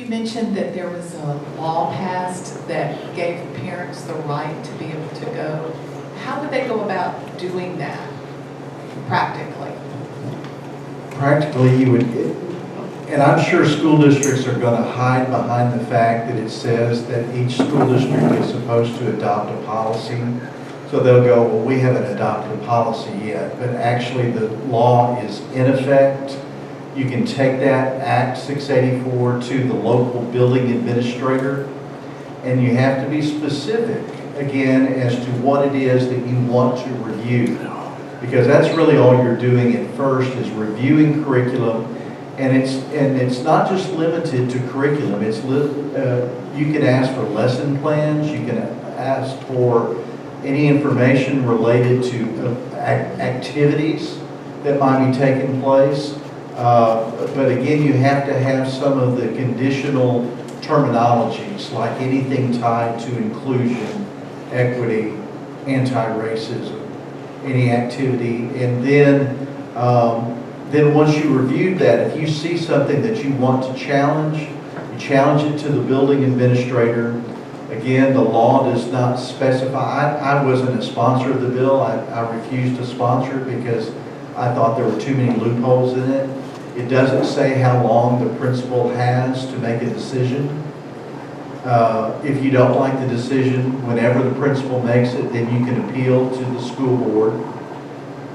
You mentioned that there was a law passed that gave parents the right to be able to go. How would they go about doing that practically? Practically, you would, and I'm sure school districts are going to hide behind the fact that it says that each school district is supposed to adopt a policy. So they'll go, well, we haven't adopted a policy yet, but actually the law is in effect. You can take that Act 684 to the local building administrator, and you have to be specific, again, as to what it is that you want to review. Because that's really all you're doing at first is reviewing curriculum, and it's not just limited to curriculum. You can ask for lesson plans, you can ask for any information related to activities that might be taking place. But again, you have to have some of the conditional terminologies, like anything tied to inclusion, equity, anti-racism, any activity. And then once you reviewed that, if you see something that you want to challenge, you challenge it to the building administrator. Again, the law does not specify. I wasn't a sponsor of the bill. I refused to sponsor it because I thought there were too many loopholes in it. It doesn't say how long the principal has to make a decision. If you don't like the decision, whenever the principal makes it, then you can appeal to the school board,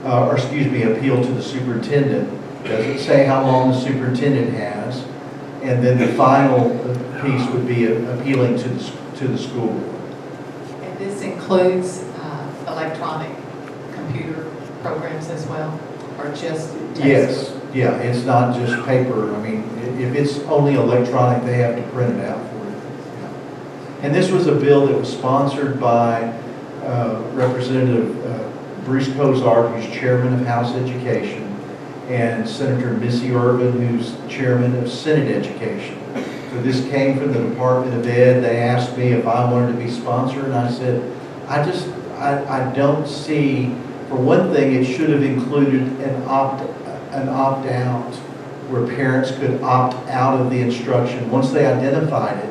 appeal to the superintendent. It doesn't say how long the superintendent has. And then the final piece would be appealing to the school board. And this includes electronic computer programs as well, or just text? Yes, yeah, it's not just paper. I mean, if it's only electronic, they have to print it out for you. Yeah. And this was a bill that was sponsored by Representative Bruce Cozart, who's chairman of House Education, and Senator Missy Irvin, who's chairman of Senate Education. So this came from the Department of Ed. They asked me if I wanted to be sponsored, and I said, I don't see, for one thing, it should have included an opt-out where parents could opt out of the instruction. Once they identified it,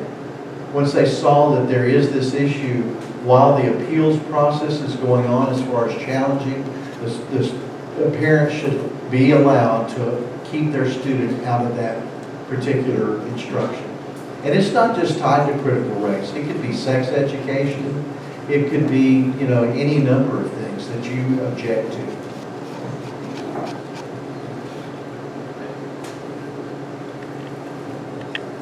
once they saw that there is this issue, while the appeals process is going on as far as challenging, the parents should be allowed to keep their student out of that particular instruction. And it's not just tied to critical race. It could be sex education. It could be, any number of things that you object to.